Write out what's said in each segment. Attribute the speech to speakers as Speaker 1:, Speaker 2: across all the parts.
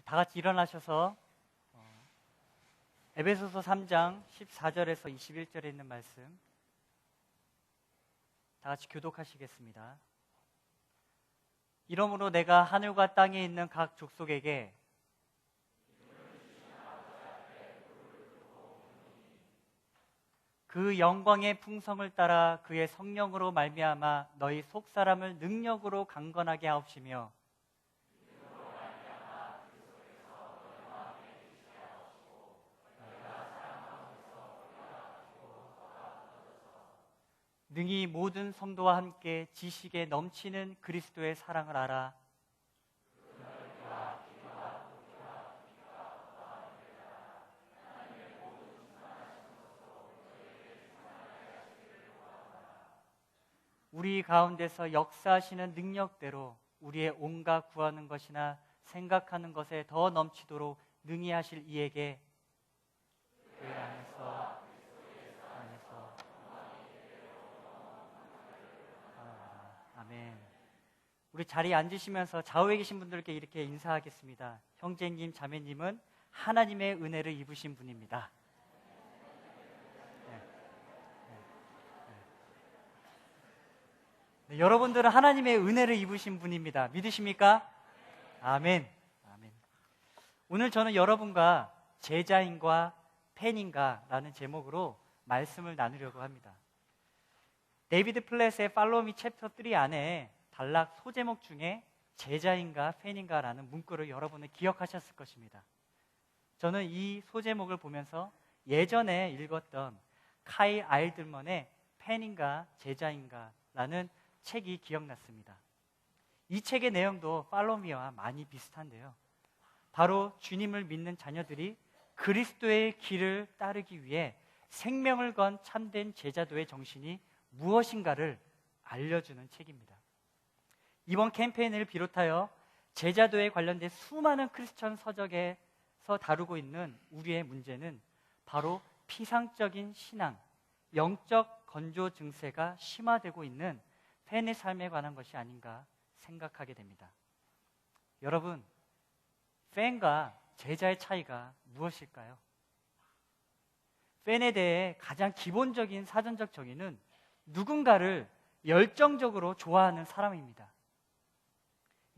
Speaker 1: 다 같이 일어나셔서 에베소서 3장 14절에서 21절에 있는 말씀 다 같이 교독하시겠습니다. 이러므로 내가 하늘과 땅에 있는 각 족속에게 그 영광의 풍성을 따라 그의 성령으로 말미암아 너희 속사람을 능력으로 강건하게 하옵시며 능히 모든 성도와 함께 지식에 넘치는 그리스도의 사랑을 알아 우리 가운데서 역사하시는 능력대로 우리의 온갖 구하는 것이나 생각하는 것에 더 넘치도록 능히 하실 이에게 그 안에서 아멘. 우리 자리에 앉으시면서 좌우에 계신 분들께 이렇게 인사하겠습니다. 형제님, 자매님은 하나님의 은혜를 입으신 분입니다. 네, 여러분들은 하나님의 은혜를 입으신 분입니다. 믿으십니까? 아멘. 아멘. 오늘 저는 여러분과 제자인과 팬인가 라는 제목으로 말씀을 나누려고 합니다. 데이비드 플랫의 Follow Me 챕터 3 안에 단락 소제목 중에 제자인가 팬인가 라는 문구를 여러분은 기억하셨을 것입니다. 저는 이 소제목을 보면서 예전에 읽었던 카이 아일들먼의 팬인가 제자인가 라는 책이 기억났습니다. 이 책의 내용도 Follow Me와 많이 비슷한데요. 바로 주님을 믿는 자녀들이 그리스도의 길을 따르기 위해 생명을 건 참된 제자도의 정신이 무엇인가를 알려주는 책입니다. 이번 캠페인을 비롯하여 제자도에 관련된 수많은 크리스천 서적에서 다루고 있는 우리의 문제는 바로 피상적인 신앙, 영적 건조 증세가 심화되고 있는 팬의 삶에 관한 것이 아닌가 생각하게 됩니다. 여러분, 팬과 제자의 차이가 무엇일까요? 팬에 대해 가장 기본적인 사전적 정의는 누군가를 열정적으로 좋아하는 사람입니다.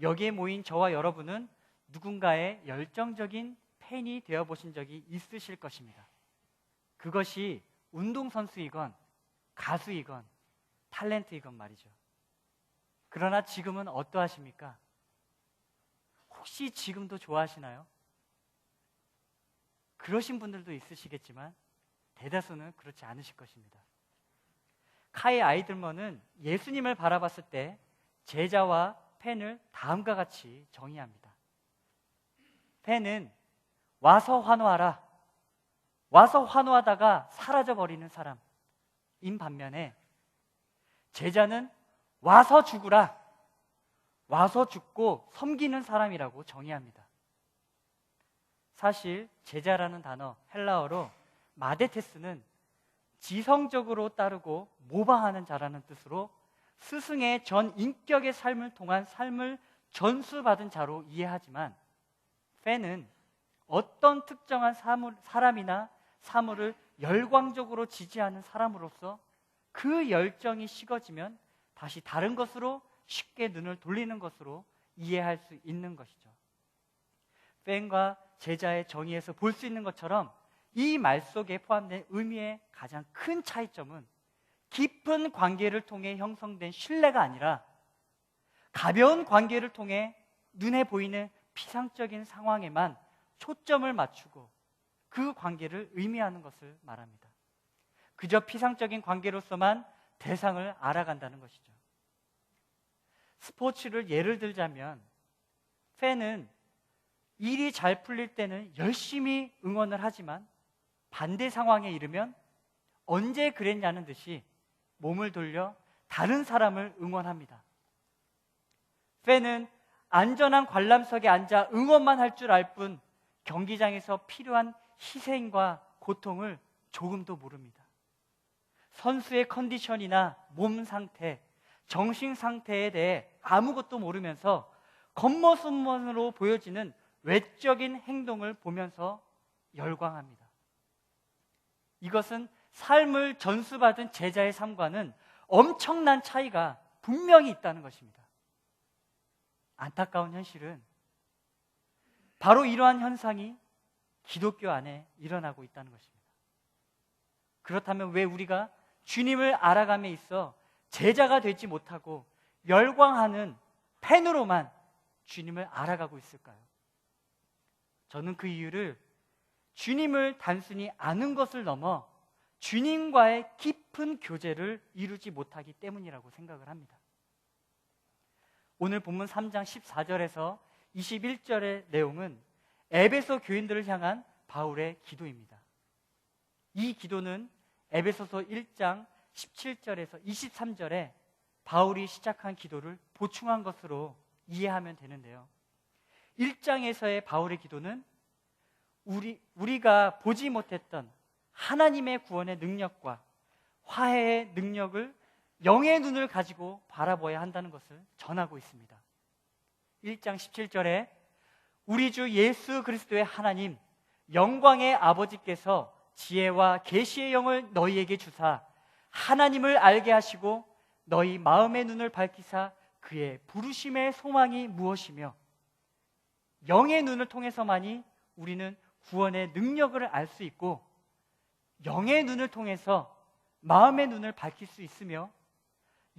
Speaker 1: 여기에 모인 저와 여러분은 누군가의 열정적인 팬이 되어보신 적이 있으실 것입니다. 그것이 운동선수이건 가수이건 탤런트이건 말이죠. 그러나 지금은 어떠하십니까? 혹시 지금도 좋아하시나요? 그러신 분들도 있으시겠지만 대다수는 그렇지 않으실 것입니다. 카이 아이들먼은 예수님을 바라봤을 때 제자와 팬을 다음과 같이 정의합니다. 팬은 와서 환호하라, 와서 환호하다가 사라져버리는 사람인 반면에 제자는 와서 죽으라, 와서 죽고 섬기는 사람이라고 정의합니다. 사실 제자라는 단어, 헬라어로 마데테스는 지성적으로 따르고 모방하는 자라는 뜻으로 스승의 전 인격의 삶을 통한 삶을 전수받은 자로 이해하지만 팬은 어떤 특정한 사람이나 사물을 열광적으로 지지하는 사람으로서 그 열정이 식어지면 다시 다른 것으로 쉽게 눈을 돌리는 것으로 이해할 수 있는 것이죠. 팬과 제자의 정의에서 볼 수 있는 것처럼 이 말 속에 포함된 의미의 가장 큰 차이점은 깊은 관계를 통해 형성된 신뢰가 아니라 가벼운 관계를 통해 눈에 보이는 피상적인 상황에만 초점을 맞추고 그 관계를 의미하는 것을 말합니다. 그저 피상적인 관계로서만 대상을 알아간다는 것이죠. 스포츠를 예를 들자면 팬은 일이 잘 풀릴 때는 열심히 응원을 하지만 반대 상황에 이르면 언제 그랬냐는 듯이 몸을 돌려 다른 사람을 응원합니다. 팬은 안전한 관람석에 앉아 응원만 할 줄 알 뿐 경기장에서 필요한 희생과 고통을 조금도 모릅니다. 선수의 컨디션이나 몸 상태, 정신 상태에 대해 아무것도 모르면서 겉모습만으로 보여지는 외적인 행동을 보면서 열광합니다. 이것은 삶을 전수받은 제자의 삶과는 엄청난 차이가 분명히 있다는 것입니다. 안타까운 현실은 바로 이러한 현상이 기독교 안에 일어나고 있다는 것입니다. 그렇다면 왜 우리가 주님을 알아감에 있어 제자가 되지 못하고 열광하는 팬으로만 주님을 알아가고 있을까요? 저는 그 이유를 주님을 단순히 아는 것을 넘어 주님과의 깊은 교제를 이루지 못하기 때문이라고 생각을 합니다. 오늘 본문 3장 14절에서 21절의 내용은 에베소 교인들을 향한 바울의 기도입니다. 이 기도는 에베소서 1장 17절에서 23절에 바울이 시작한 기도를 보충한 것으로 이해하면 되는데요. 1장에서의 바울의 기도는 우리가 보지 못했던 하나님의 구원의 능력과 화해의 능력을 영의 눈을 가지고 바라보아야 한다는 것을 전하고 있습니다. 1장 17절에 우리 주 예수 그리스도의 하나님 영광의 아버지께서 지혜와 계시의 영을 너희에게 주사 하나님을 알게 하시고 너희 마음의 눈을 밝히사 그의 부르심의 소망이 무엇이며 영의 눈을 통해서만이 우리는 구원의 능력을 알 수 있고 영의 눈을 통해서 마음의 눈을 밝힐 수 있으며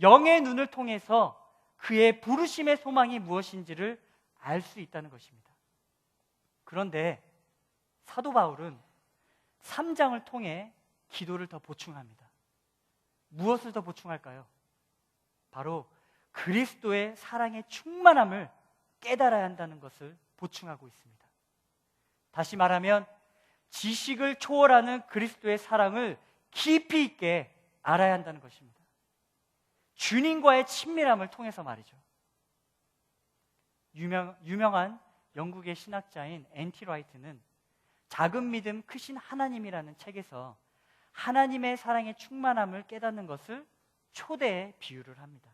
Speaker 1: 영의 눈을 통해서 그의 부르심의 소망이 무엇인지를 알 수 있다는 것입니다. 그런데 사도 바울은 3장을 통해 기도를 더 보충합니다. 무엇을 더 보충할까요? 바로 그리스도의 사랑의 충만함을 깨달아야 한다는 것을 보충하고 있습니다. 다시 말하면 지식을 초월하는 그리스도의 사랑을 깊이 있게 알아야 한다는 것입니다. 주님과의 친밀함을 통해서 말이죠. 유명한 영국의 신학자인 앤티 라이트는 작은 믿음 크신 하나님이라는 책에서 하나님의 사랑의 충만함을 깨닫는 것을 초대에 비유를 합니다.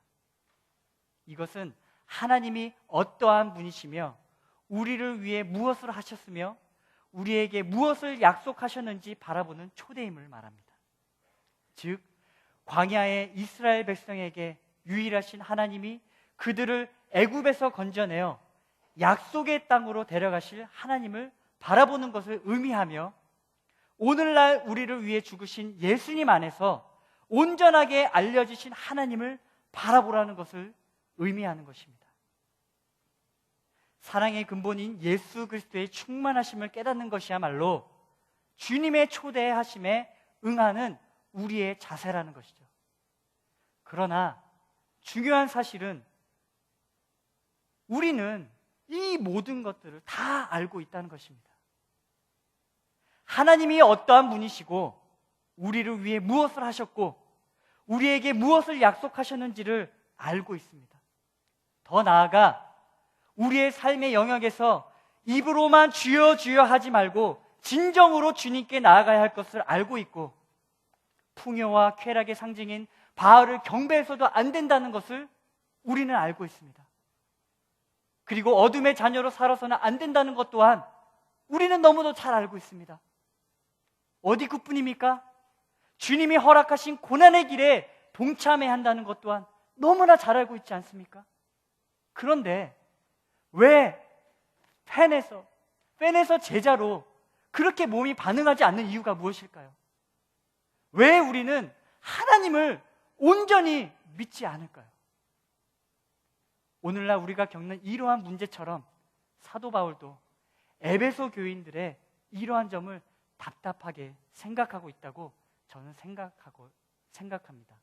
Speaker 1: 이것은 하나님이 어떠한 분이시며 우리를 위해 무엇을 하셨으며 우리에게 무엇을 약속하셨는지 바라보는 초대임을 말합니다. 즉 광야의 이스라엘 백성에게 유일하신 하나님이 그들을 애굽에서 건져내어 약속의 땅으로 데려가실 하나님을 바라보는 것을 의미하며 오늘날 우리를 위해 죽으신 예수님 안에서 온전하게 알려지신 하나님을 바라보라는 것을 의미하는 것입니다. 사랑의 근본인 예수 그리스도의 충만하심을 깨닫는 것이야말로 주님의 초대하심에 응하는 우리의 자세라는 것이죠. 그러나 중요한 사실은 우리는 이 모든 것들을 다 알고 있다는 것입니다. 하나님이 어떠한 분이시고 우리를 위해 무엇을 하셨고 우리에게 무엇을 약속하셨는지를 알고 있습니다. 더 나아가 우리의 삶의 영역에서 입으로만 주여 주여 하지 말고 진정으로 주님께 나아가야 할 것을 알고 있고 풍요와 쾌락의 상징인 바알을 경배해서도 안 된다는 것을 우리는 알고 있습니다. 그리고 어둠의 자녀로 살아서는 안 된다는 것 또한 우리는 너무도 잘 알고 있습니다. 어디 그뿐입니까? 주님이 허락하신 고난의 길에 동참해야 한다는 것 또한 너무나 잘 알고 있지 않습니까? 그런데 왜 팬에서 제자로 그렇게 몸이 반응하지 않는 이유가 무엇일까요? 왜 우리는 하나님을 온전히 믿지 않을까요? 오늘날 우리가 겪는 이러한 문제처럼 사도 바울도 에베소 교인들의 이러한 점을 답답하게 생각하고 있다고 저는 생각합니다.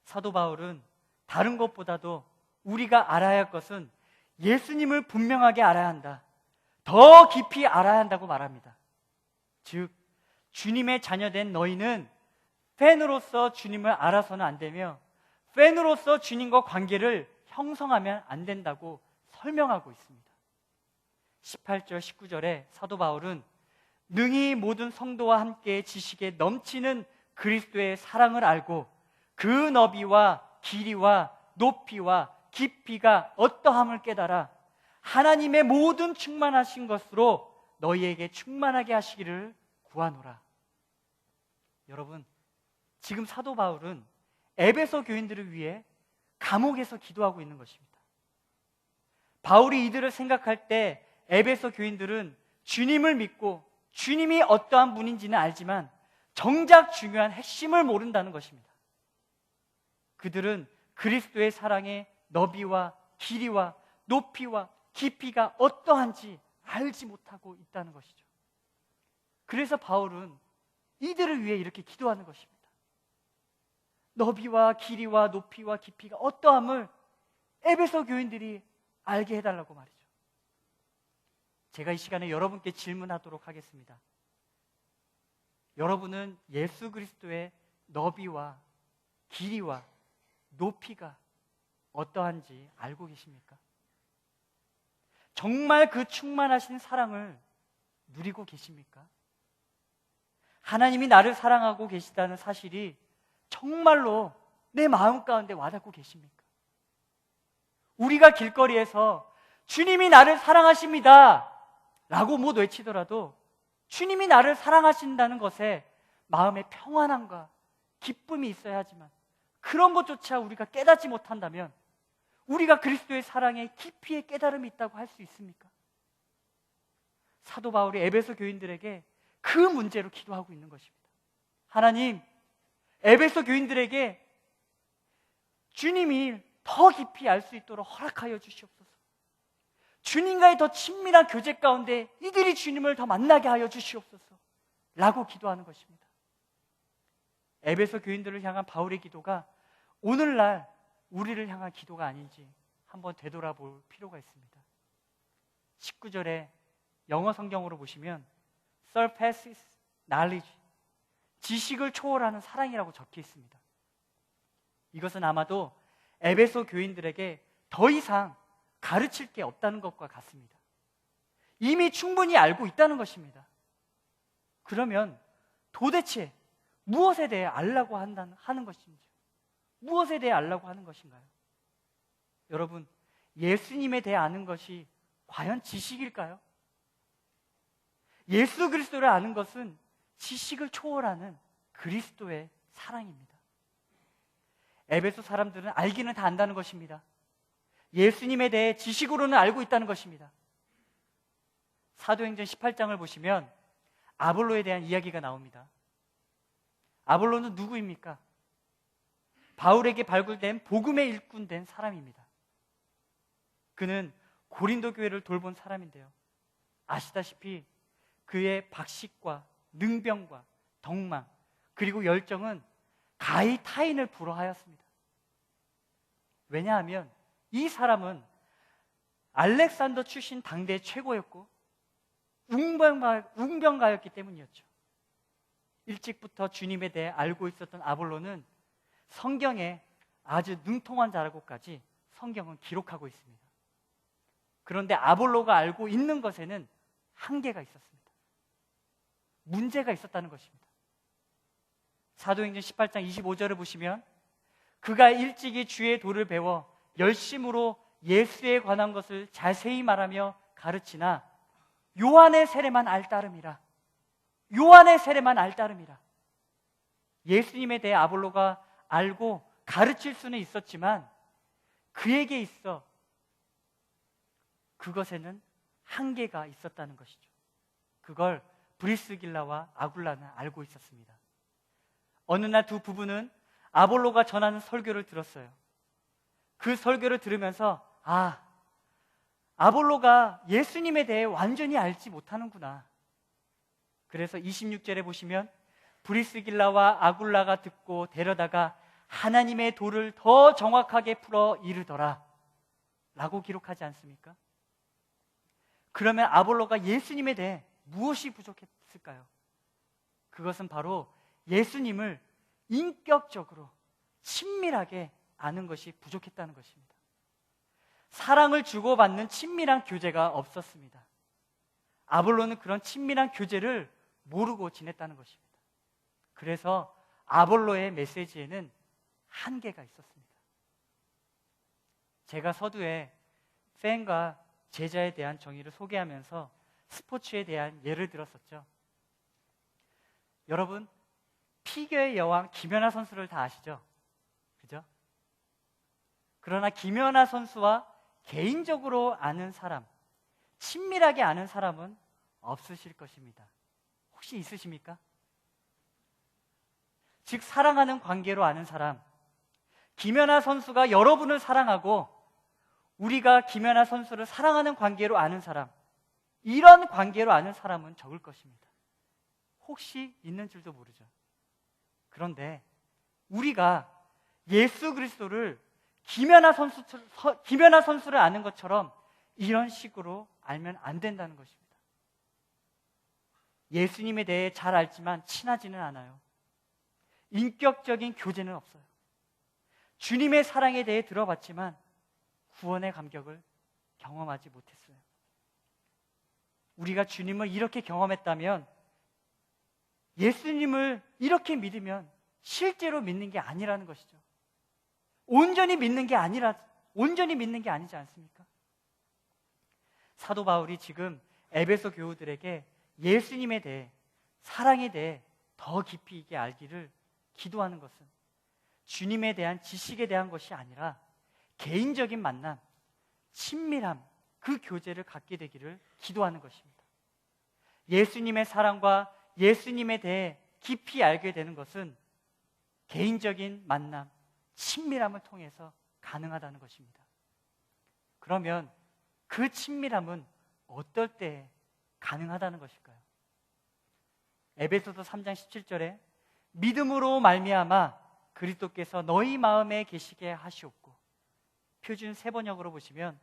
Speaker 1: 사도 바울은 다른 것보다도 우리가 알아야 할 것은 예수님을 분명하게 알아야 한다. 더 깊이 알아야 한다고 말합니다. 즉 주님의 자녀된 너희는 팬으로서 주님을 알아서는 안 되며 팬으로서 주님과 관계를 형성하면 안 된다고 설명하고 있습니다. 18절 19절에 사도 바울은 능히 모든 성도와 함께 지식에 넘치는 그리스도의 사랑을 알고 그 너비와 길이와 높이와 깊이가 어떠함을 깨달아 하나님의 모든 충만하신 것으로 너희에게 충만하게 하시기를 구하노라. 여러분, 지금 사도 바울은 에베소 교인들을 위해 감옥에서 기도하고 있는 것입니다. 바울이 이들을 생각할 때 에베소 교인들은 주님을 믿고 주님이 어떠한 분인지는 알지만 정작 중요한 핵심을 모른다는 것입니다. 그들은 그리스도의 사랑의 너비와 길이와 높이와 깊이가 어떠한지 알지 못하고 있다는 것이죠. 그래서 바울은 이들을 위해 이렇게 기도하는 것입니다. 너비와 길이와 높이와 깊이가 어떠함을 에베소 교인들이 알게 해달라고 말이죠. 제가 이 시간에 여러분께 질문하도록 하겠습니다. 여러분은 예수 그리스도의 너비와 길이와 높이가 어떠한지 알고 계십니까? 정말 그 충만하신 사랑을 누리고 계십니까? 하나님이 나를 사랑하고 계시다는 사실이 정말로 내 마음 가운데 와닿고 계십니까? 우리가 길거리에서 주님이 나를 사랑하십니다 라고 못 외치더라도 주님이 나를 사랑하신다는 것에 마음의 평안함과 기쁨이 있어야 하지만 그런 것조차 우리가 깨닫지 못한다면 우리가 그리스도의 사랑의 깊이의 깨달음이 있다고 할 수 있습니까? 사도 바울이 에베소 교인들에게 그 문제로 기도하고 있는 것입니다. 하나님, 에베소 교인들에게 주님이 더 깊이 알 수 있도록 허락하여 주시옵소서. 주님과의 더 친밀한 교제 가운데 이들이 주님을 더 만나게 하여 주시옵소서 라고 기도하는 것입니다. 에베소 교인들을 향한 바울의 기도가 오늘날 우리를 향한 기도가 아닌지 한번 되돌아볼 필요가 있습니다. 19절에 영어 성경으로 보시면 surpasses knowledge, 지식을 초월하는 사랑이라고 적혀 있습니다. 이것은 아마도 에베소 교인들에게 더 이상 가르칠 게 없다는 것과 같습니다. 이미 충분히 알고 있다는 것입니다. 그러면 도대체 무엇에 대해 알라고 하는 것인지, 무엇에 대해 알라고 하는 것인가요? 여러분, 예수님에 대해 아는 것이 과연 지식일까요? 예수 그리스도를 아는 것은 지식을 초월하는 그리스도의 사랑입니다. 에베소 사람들은 알기는 다 안다는 것입니다. 예수님에 대해 지식으로는 알고 있다는 것입니다. 사도행전 18장을 보시면 아볼로에 대한 이야기가 나옵니다. 아볼로는 누구입니까? 바울에게 발굴된 복음의 일꾼 된 사람입니다. 그는 고린도 교회를 돌본 사람인데요, 아시다시피 그의 박식과 능병과 덕망 그리고 열정은 가히 타인을 불허하였습니다. 왜냐하면 이 사람은 알렉산더 출신 당대 최고였고 웅병가였기 때문이었죠. 일찍부터 주님에 대해 알고 있었던 아볼로는 성경에 아주 능통한 자라고까지 성경은 기록하고 있습니다. 그런데 아볼로가 알고 있는 것에는 한계가 있었습니다. 문제가 있었다는 것입니다. 사도행전 18장 25절을 보시면 그가 일찍이 주의 도를 배워 열심으로 예수에 관한 것을 자세히 말하며 가르치나 요한의 세례만 알따름이라. 요한의 세례만 알따름이라. 예수님에 대해 아볼로가 알고 가르칠 수는 있었지만 그에게 있어 그것에는 한계가 있었다는 것이죠. 그걸 브리스길라와 아굴라는 알고 있었습니다. 어느 날 두 부부는 아볼로가 전하는 설교를 들었어요. 그 설교를 들으면서 아볼로가 예수님에 대해 완전히 알지 못하는구나. 그래서 26절에 보시면 브리스길라와 아굴라가 듣고 데려다가 하나님의 도를 더 정확하게 풀어 이르더라 라고 기록하지 않습니까? 그러면 아볼로가 예수님에 대해 무엇이 부족했을까요? 그것은 바로 예수님을 인격적으로 친밀하게 아는 것이 부족했다는 것입니다. 사랑을 주고받는 친밀한 교제가 없었습니다. 아볼로는 그런 친밀한 교제를 모르고 지냈다는 것입니다. 그래서 아볼로의 메시지에는 한계가 있었습니다. 제가 서두에 팬과 제자에 대한 정의를 소개하면서 스포츠에 대한 예를 들었었죠. 여러분, 피겨의 여왕 김연아 선수를 다 아시죠? 그죠? 그러나 김연아 선수와 개인적으로 아는 사람, 친밀하게 아는 사람은 없으실 것입니다. 혹시 있으십니까? 즉, 사랑하는 관계로 아는 사람, 김연아 선수가 여러분을 사랑하고 우리가 김연아 선수를 사랑하는 관계로 아는 사람, 이런 관계로 아는 사람은 적을 것입니다. 혹시 있는 줄도 모르죠. 그런데 우리가 예수 그리스도를 김연아 선수를 아는 것처럼 이런 식으로 알면 안 된다는 것입니다. 예수님에 대해 잘 알지만 친하지는 않아요. 인격적인 교제는 없어요. 주님의 사랑에 대해 들어봤지만 구원의 감격을 경험하지 못했어요. 우리가 주님을 이렇게 경험했다면, 예수님을 이렇게 믿으면 실제로 믿는 게 아니라는 것이죠. 온전히 믿는 게 아니지 않습니까? 사도 바울이 지금 에베소 교우들에게 예수님에 대해, 사랑에 대해 더 깊이 있게 알기를 기도하는 것은 주님에 대한 지식에 대한 것이 아니라 개인적인 만남, 친밀함, 그 교제를 갖게 되기를 기도하는 것입니다. 예수님의 사랑과 예수님에 대해 깊이 알게 되는 것은 개인적인 만남, 친밀함을 통해서 가능하다는 것입니다. 그러면 그 친밀함은 어떨 때 가능하다는 것일까요? 에베소서 3장 17절에 믿음으로 말미암아 그리스도께서 너희 마음에 계시게 하시옵고, 표준 세번역으로 보시면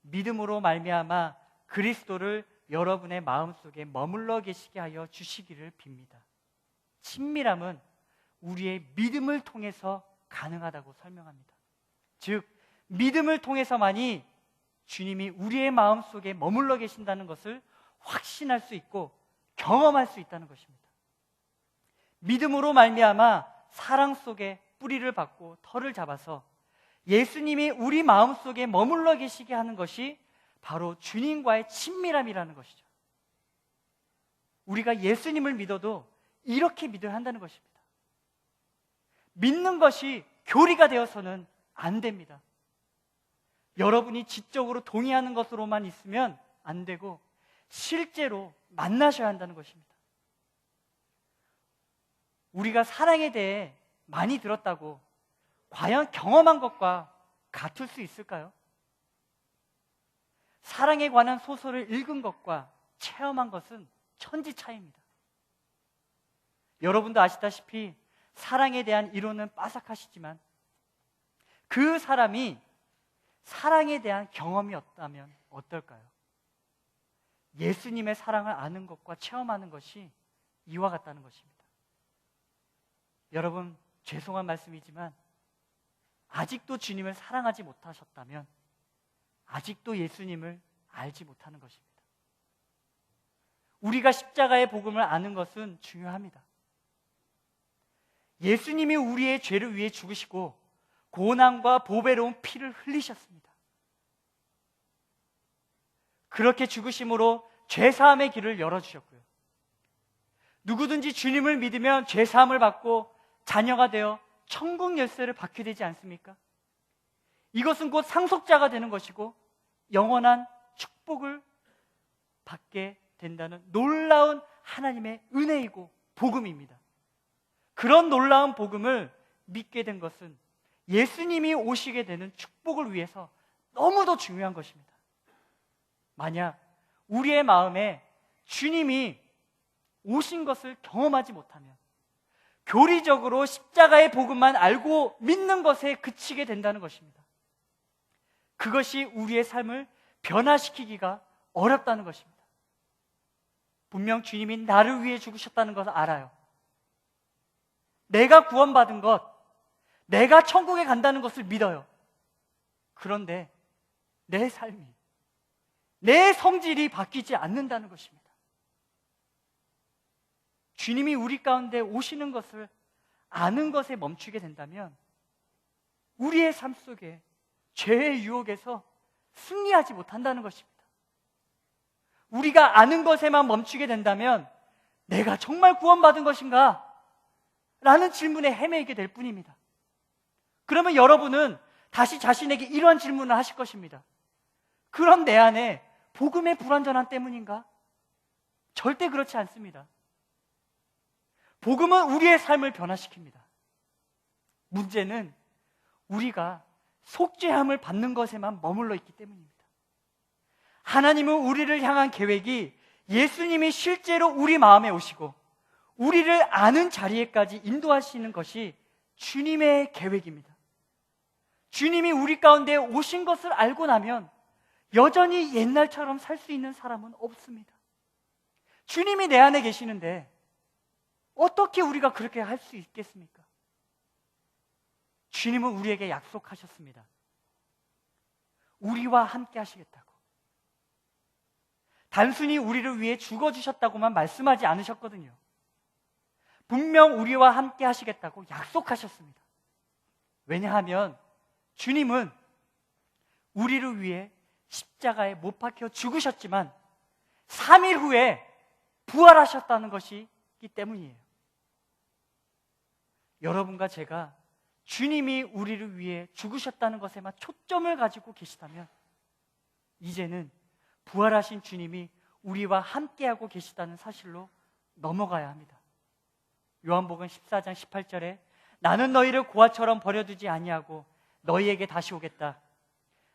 Speaker 1: 믿음으로 말미암아 그리스도를 여러분의 마음속에 머물러 계시게 하여 주시기를 빕니다. 친밀함은 우리의 믿음을 통해서 가능하다고 설명합니다. 즉, 믿음을 통해서만이 주님이 우리의 마음속에 머물러 계신다는 것을 확신할 수 있고 경험할 수 있다는 것입니다. 믿음으로 말미암아 사랑 속에 뿌리를 받고 털을 잡아서 예수님이 우리 마음속에 머물러 계시게 하는 것이 바로 주님과의 친밀함이라는 것이죠. 우리가 예수님을 믿어도 이렇게 믿어야 한다는 것입니다. 믿는 것이 교리가 되어서는 안 됩니다. 여러분이 지적으로 동의하는 것으로만 있으면 안 되고 실제로 만나셔야 한다는 것입니다. 우리가 사랑에 대해 많이 들었다고 과연 경험한 것과 같을 수 있을까요? 사랑에 관한 소설을 읽은 것과 체험한 것은 천지 차이입니다. 여러분도 아시다시피 사랑에 대한 이론은 빠삭하시지만 그 사람이 사랑에 대한 경험이 없다면 어떨까요? 예수님의 사랑을 아는 것과 체험하는 것이 이와 같다는 것입니다. 여러분, 죄송한 말씀이지만 아직도 주님을 사랑하지 못하셨다면 아직도 예수님을 알지 못하는 것입니다. 우리가 십자가의 복음을 아는 것은 중요합니다. 예수님이 우리의 죄를 위해 죽으시고 고난과 보배로운 피를 흘리셨습니다. 그렇게 죽으심으로 죄사함의 길을 열어주셨고요. 누구든지 주님을 믿으면 죄사함을 받고 자녀가 되어 천국 열쇠를 받게 되지 않습니까? 이것은 곧 상속자가 되는 것이고 영원한 축복을 받게 된다는 놀라운 하나님의 은혜이고 복음입니다. 그런 놀라운 복음을 믿게 된 것은 예수님이 오시게 되는 축복을 위해서 너무도 중요한 것입니다. 만약 우리의 마음에 주님이 오신 것을 경험하지 못하면 교리적으로 십자가의 복음만 알고 믿는 것에 그치게 된다는 것입니다. 그것이 우리의 삶을 변화시키기가 어렵다는 것입니다. 분명 주님이 나를 위해 죽으셨다는 것을 알아요. 내가 구원받은 것, 내가 천국에 간다는 것을 믿어요. 그런데 내 삶이, 내 성질이 바뀌지 않는다는 것입니다. 주님이 우리 가운데 오시는 것을 아는 것에 멈추게 된다면 우리의 삶 속에 죄의 유혹에서 승리하지 못한다는 것입니다. 우리가 아는 것에만 멈추게 된다면 내가 정말 구원받은 것인가? 라는 질문에 헤매게 될 뿐입니다. 그러면 여러분은 다시 자신에게 이러한 질문을 하실 것입니다. 그럼 내 안에 복음의 불완전함 때문인가? 절대 그렇지 않습니다. 복음은 우리의 삶을 변화시킵니다. 문제는 우리가 속죄함을 받는 것에만 머물러 있기 때문입니다. 하나님은 우리를 향한 계획이 예수님이 실제로 우리 마음에 오시고 우리를 아는 자리에까지 인도하시는 것이 주님의 계획입니다. 주님이 우리 가운데 오신 것을 알고 나면 여전히 옛날처럼 살 수 있는 사람은 없습니다. 주님이 내 안에 계시는데 어떻게 우리가 그렇게 할 수 있겠습니까? 주님은 우리에게 약속하셨습니다. 우리와 함께 하시겠다고. 단순히 우리를 위해 죽어주셨다고만 말씀하지 않으셨거든요. 분명 우리와 함께 하시겠다고 약속하셨습니다. 왜냐하면 주님은 우리를 위해 십자가에 못 박혀 죽으셨지만 3일 후에 부활하셨다는 것이기 때문이에요. 여러분과 제가 주님이 우리를 위해 죽으셨다는 것에만 초점을 가지고 계시다면 이제는 부활하신 주님이 우리와 함께하고 계시다는 사실로 넘어가야 합니다. 요한복음 14장 18절에 나는 너희를 고아처럼 버려두지 아니하고 너희에게 다시 오겠다.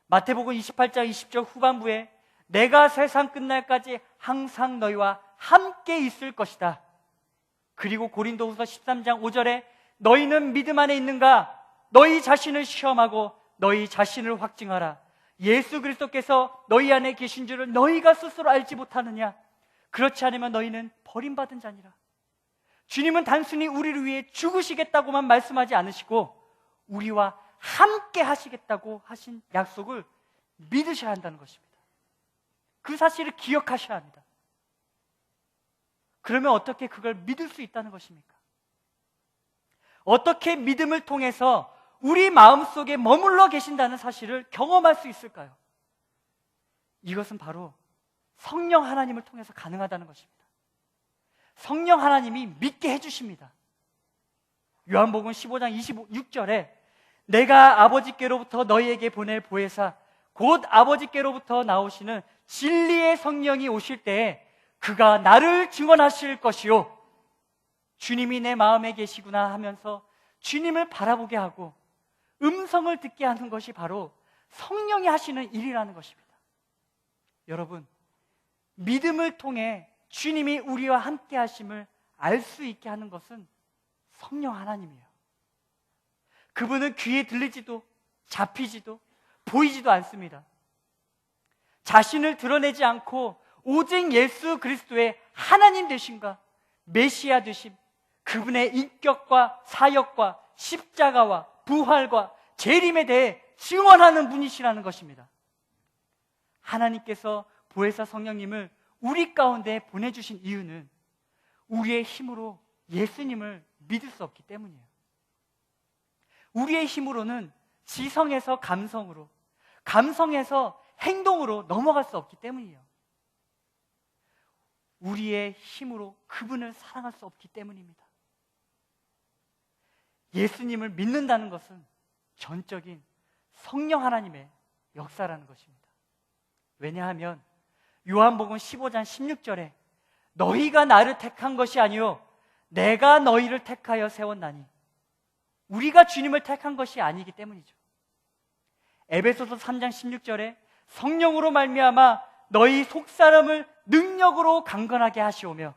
Speaker 1: 마태복음 28장 20절 후반부에 내가 세상 끝날까지 항상 너희와 함께 있을 것이다. 그리고 고린도후서 13장 5절에 너희는 믿음 안에 있는가? 너희 자신을 시험하고 너희 자신을 확증하라. 예수 그리스도께서 너희 안에 계신 줄을 너희가 스스로 알지 못하느냐? 그렇지 않으면 너희는 버림받은 자니라. 주님은 단순히 우리를 위해 죽으시겠다고만 말씀하지 않으시고 우리와 함께 하시겠다고 하신 약속을 믿으셔야 한다는 것입니다. 그 사실을 기억하셔야 합니다. 그러면 어떻게 그걸 믿을 수 있다는 것입니까? 어떻게 믿음을 통해서 우리 마음속에 머물러 계신다는 사실을 경험할 수 있을까요? 이것은 바로 성령 하나님을 통해서 가능하다는 것입니다. 성령 하나님이 믿게 해주십니다. 요한복음 15장 26절에 내가 아버지께로부터 너희에게 보낼 보혜사 곧 아버지께로부터 나오시는 진리의 성령이 오실 때에 그가 나를 증언하실 것이요 주님이 내 마음에 계시구나 하면서 주님을 바라보게 하고 음성을 듣게 하는 것이 바로 성령이 하시는 일이라는 것입니다. 여러분, 믿음을 통해 주님이 우리와 함께 하심을 알 수 있게 하는 것은 성령 하나님이에요. 그분은 귀에 들리지도 잡히지도 보이지도 않습니다. 자신을 드러내지 않고 오직 예수 그리스도의 하나님 되심과 메시아 되심, 그분의 인격과 사역과 십자가와 부활과 재림에 대해 증언하는 분이시라는 것입니다. 하나님께서 보혜사 성령님을 우리 가운데 보내주신 이유는 우리의 힘으로 예수님을 믿을 수 없기 때문이에요. 우리의 힘으로는 지성에서 감성으로, 감성에서 행동으로 넘어갈 수 없기 때문이에요. 우리의 힘으로 그분을 사랑할 수 없기 때문입니다. 예수님을 믿는다는 것은 전적인 성령 하나님의 역사라는 것입니다. 왜냐하면 요한복음 15장 16절에 너희가 나를 택한 것이 아니요 내가 너희를 택하여 세웠나니, 우리가 주님을 택한 것이 아니기 때문이죠. 에베소서 3장 16절에 성령으로 말미암아 너희 속사람을 능력으로 강건하게 하시오며,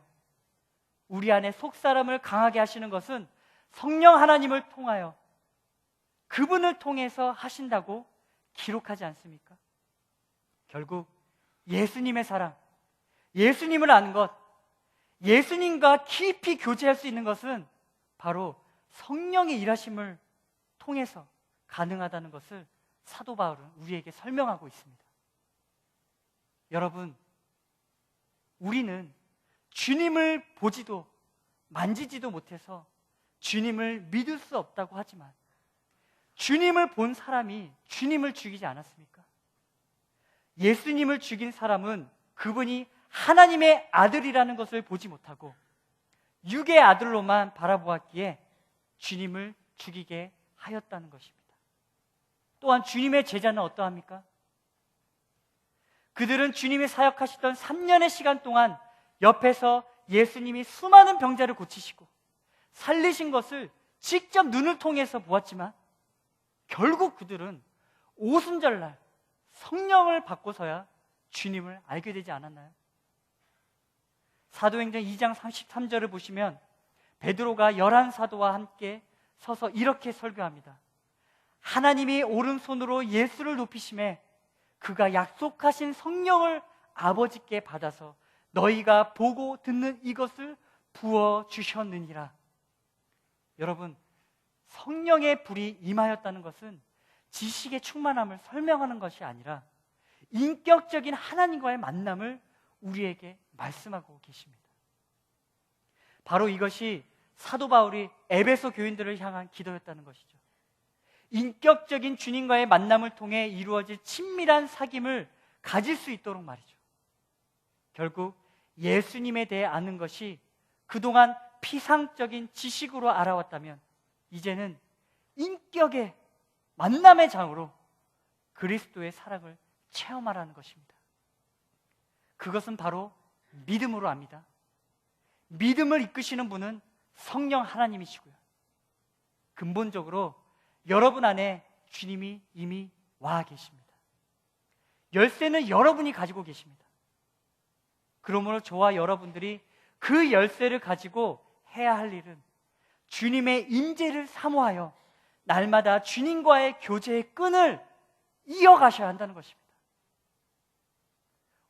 Speaker 1: 우리 안에 속사람을 강하게 하시는 것은 성령 하나님을 통하여 그분을 통해서 하신다고 기록하지 않습니까? 결국 예수님의 사랑, 예수님을 아는 것, 예수님과 깊이 교제할 수 있는 것은 바로 성령의 일하심을 통해서 가능하다는 것을 사도 바울은 우리에게 설명하고 있습니다. 여러분, 우리는 주님을 보지도 만지지도 못해서 주님을 믿을 수 없다고 하지만 주님을 본 사람이 주님을 죽이지 않았습니까? 예수님을 죽인 사람은 그분이 하나님의 아들이라는 것을 보지 못하고 육의 아들로만 바라보았기에 주님을 죽이게 하였다는 것입니다. 또한 주님의 제자는 어떠합니까? 그들은 주님이 사역하시던 3년의 시간 동안 옆에서 예수님이 수많은 병자를 고치시고 살리신 것을 직접 눈을 통해서 보았지만 결국 그들은 오순절날 성령을 받고서야 주님을 알게 되지 않았나요? 사도행전 2장 33절을 보시면 베드로가 11사도와 함께 서서 이렇게 설교합니다. 하나님이 오른손으로 예수를 높이심에 그가 약속하신 성령을 아버지께 받아서 너희가 보고 듣는 이것을 부어주셨느니라. 여러분, 성령의 불이 임하였다는 것은 지식의 충만함을 설명하는 것이 아니라 인격적인 하나님과의 만남을 우리에게 말씀하고 계십니다. 바로 이것이 사도 바울이 에베소 교인들을 향한 기도였다는 것이죠. 인격적인 주님과의 만남을 통해 이루어질 친밀한 사귐을 가질 수 있도록 말이죠. 결국 예수님에 대해 아는 것이 그동안 피상적인 지식으로 알아왔다면 이제는 인격의 만남의 장으로 그리스도의 사랑을 체험하라는 것입니다. 그것은 바로 믿음으로 압니다. 믿음을 이끄시는 분은 성령 하나님이시고요. 근본적으로 여러분 안에 주님이 이미 와 계십니다. 열쇠는 여러분이 가지고 계십니다. 그러므로 저와 여러분들이 그 열쇠를 가지고 해야 할 일은 주님의 임재를 사모하여 날마다 주님과의 교제의 끈을 이어가셔야 한다는 것입니다.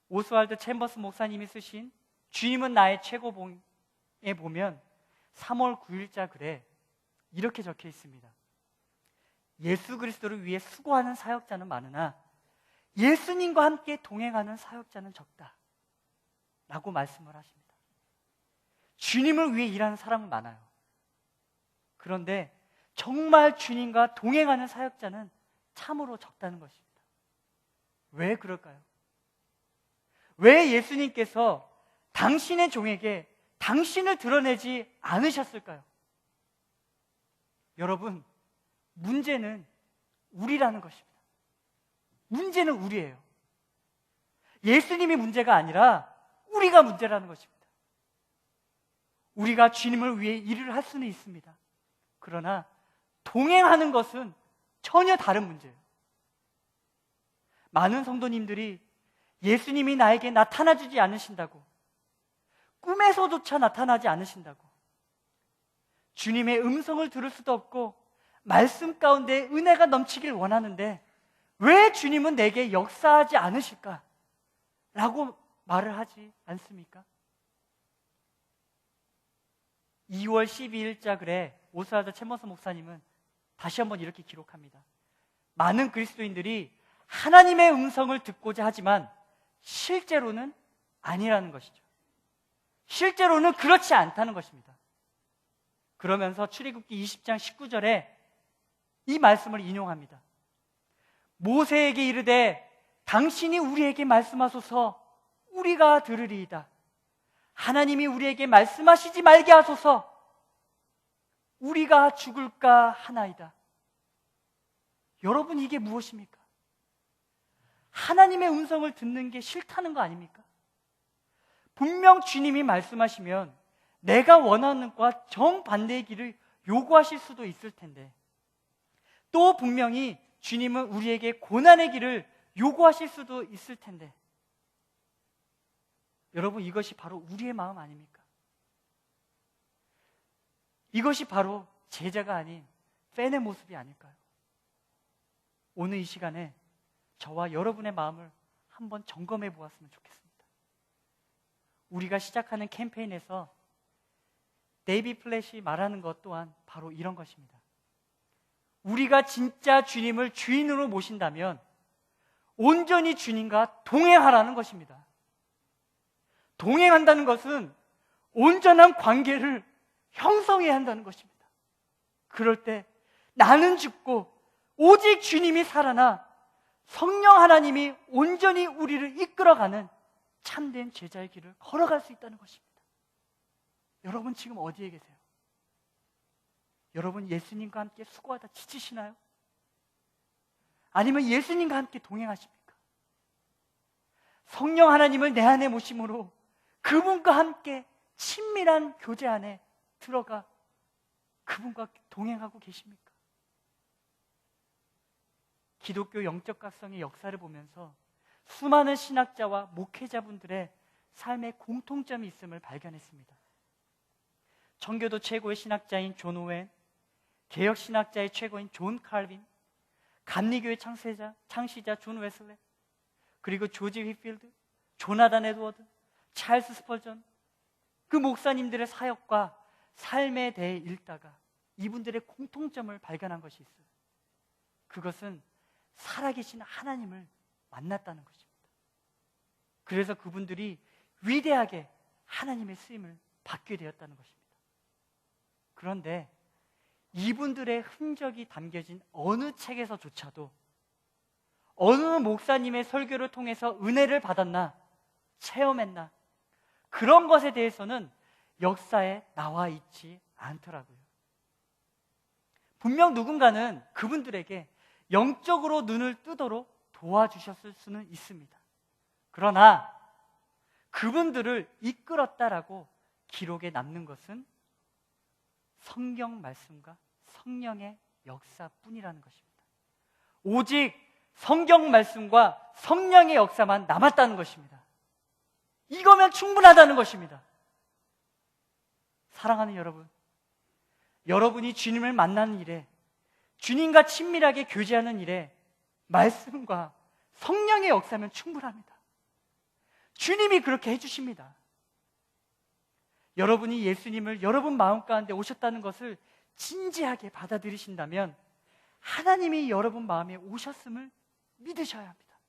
Speaker 1: 오스왈드 챔버스 목사님이 쓰신 주님은 나의 최고봉에 보면 3월 9일자 글에 이렇게 적혀 있습니다. 예수 그리스도를 위해 수고하는 사역자는 많으나 예수님과 함께 동행하는 사역자는 적다 라고 말씀을 하십니다. 주님을 위해 일하는 사람은 많아요. 그런데 정말 주님과 동행하는 사역자는 참으로 적다는 것입니다. 왜 그럴까요? 왜 예수님께서 당신의 종에게 당신을 드러내지 않으셨을까요? 여러분, 문제는 우리라는 것입니다. 문제는 우리예요. 예수님이 문제가 아니라 우리가 문제라는 것입니다. 우리가 주님을 위해 일을 할 수는 있습니다. 그러나 동행하는 것은 전혀 다른 문제예요. 많은 성도님들이 예수님이 나에게 나타나주지 않으신다고, 꿈에서조차 나타나지 않으신다고, 주님의 음성을 들을 수도 없고 말씀 가운데 은혜가 넘치길 원하는데 왜 주님은 내게 역사하지 않으실까? 라고 말을 하지 않습니까? 2월 12일자 글에 오스왈드 챔버스 목사님은 다시 한번 이렇게 기록합니다. 많은 그리스도인들이 하나님의 음성을 듣고자 하지만 실제로는 아니라는 것이죠. 실제로는 그렇지 않다는 것입니다. 그러면서 출애굽기 20장 19절에 이 말씀을 인용합니다. 모세에게 이르되 당신이 우리에게 말씀하소서 우리가 들으리이다. 하나님이 우리에게 말씀하시지 말게 하소서 우리가 죽을까 하나이다. 여러분, 이게 무엇입니까? 하나님의 음성을 듣는 게 싫다는 거 아닙니까? 분명 주님이 말씀하시면 내가 원하는 것과 정반대의 길을 요구하실 수도 있을 텐데, 또 분명히 주님은 우리에게 고난의 길을 요구하실 수도 있을 텐데, 여러분, 이것이 바로 우리의 마음 아닙니까? 이것이 바로 제자가 아닌 팬의 모습이 아닐까요? 오늘 이 시간에 저와 여러분의 마음을 한번 점검해 보았으면 좋겠습니다. 우리가 시작하는 캠페인에서 데이비 플랫이 말하는 것 또한 바로 이런 것입니다. 우리가 진짜 주님을 주인으로 모신다면 온전히 주님과 동행하라는 것입니다. 동행한다는 것은 온전한 관계를 형성해야 한다는 것입니다. 그럴 때 나는 죽고 오직 주님이 살아나 성령 하나님이 온전히 우리를 이끌어가는 참된 제자의 길을 걸어갈 수 있다는 것입니다. 여러분 지금 어디에 계세요? 여러분 예수님과 함께 수고하다 지치시나요? 아니면 예수님과 함께 동행하십니까? 성령 하나님을 내 안에 모심으로 그분과 함께 친밀한 교제 안에 들어가 그분과 동행하고 계십니까? 기독교 영적 각성의 역사를 보면서 수많은 신학자와 목회자분들의 삶의 공통점이 있음을 발견했습니다. 청교도 최고의 신학자인 존 오웬, 개혁 신학자의 최고인 존 칼빈, 감리교의 창시자 존 웨슬레, 그리고 조지 휘필드, 조나단 에드워드, 찰스 스펄전, 그 목사님들의 사역과 삶에 대해 읽다가 이분들의 공통점을 발견한 것이 있어요. 그것은 살아계신 하나님을 만났다는 것입니다. 그래서 그분들이 위대하게 하나님의 쓰임을 받게 되었다는 것입니다. 그런데 이분들의 흔적이 담겨진 어느 책에서조차도 어느 목사님의 설교를 통해서 은혜를 받았나, 체험했나, 그런 것에 대해서는 역사에 나와 있지 않더라고요. 분명 누군가는 그분들에게 영적으로 눈을 뜨도록 도와주셨을 수는 있습니다. 그러나 그분들을 이끌었다라고 기록에 남는 것은 성경 말씀과 성령의 역사뿐이라는 것입니다. 오직 성경 말씀과 성령의 역사만 남았다는 것입니다. 이거면 충분하다는 것입니다. 사랑하는 여러분, 여러분이 주님을 만나는 일에, 주님과 친밀하게 교제하는 일에 말씀과 성령의 역사면 충분합니다. 주님이 그렇게 해주십니다. 여러분이 예수님을 여러분 마음 가운데 오셨다는 것을 진지하게 받아들이신다면 하나님이 여러분 마음에 오셨음을 믿으셔야 합니다.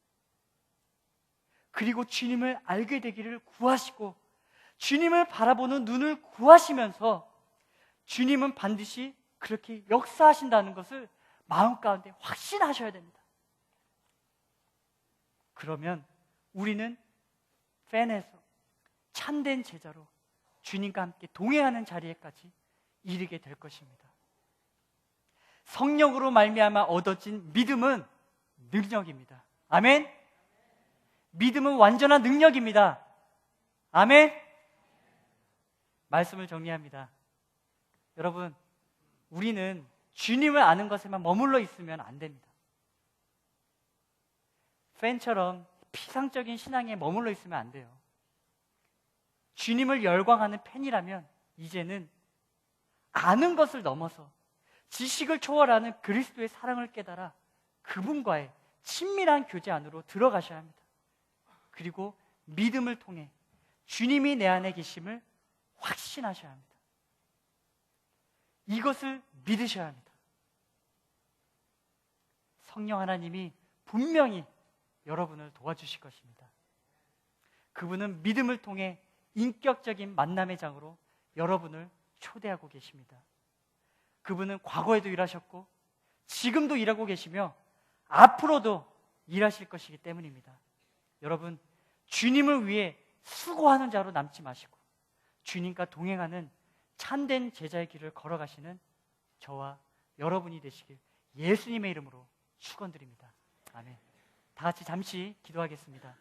Speaker 1: 그리고 주님을 알게 되기를 구하시고 주님을 바라보는 눈을 구하시면서 주님은 반드시 그렇게 역사하신다는 것을 마음 가운데 확신하셔야 됩니다. 그러면 우리는 팬에서 참된 제자로 주님과 함께 동행하는 자리에까지 이르게 될 것입니다. 성령으로 말미암아 얻어진 믿음은 능력입니다. 아멘. 믿음은 완전한 능력입니다. 아멘. 말씀을 정리합니다. 여러분, 우리는 주님을 아는 것에만 머물러 있으면 안 됩니다. 팬처럼 피상적인 신앙에 머물러 있으면 안 돼요. 주님을 열광하는 팬이라면 이제는 아는 것을 넘어서 지식을 초월하는 그리스도의 사랑을 깨달아 그분과의 친밀한 교제 안으로 들어가셔야 합니다. 그리고 믿음을 통해 주님이 내 안에 계심을 확신하셔야 합니다. 이것을 믿으셔야 합니다. 성령 하나님이 분명히 여러분을 도와주실 것입니다. 그분은 믿음을 통해 인격적인 만남의 장으로 여러분을 초대하고 계십니다. 그분은 과거에도 일하셨고 지금도 일하고 계시며 앞으로도 일하실 것이기 때문입니다. 여러분, 주님을 위해 수고하는 자로 남지 마시고 주님과 동행하는 참된 제자의 길을 걸어가시는 저와 여러분이 되시길 예수님의 이름으로 축원드립니다. 아멘. 다 같이 잠시 기도하겠습니다.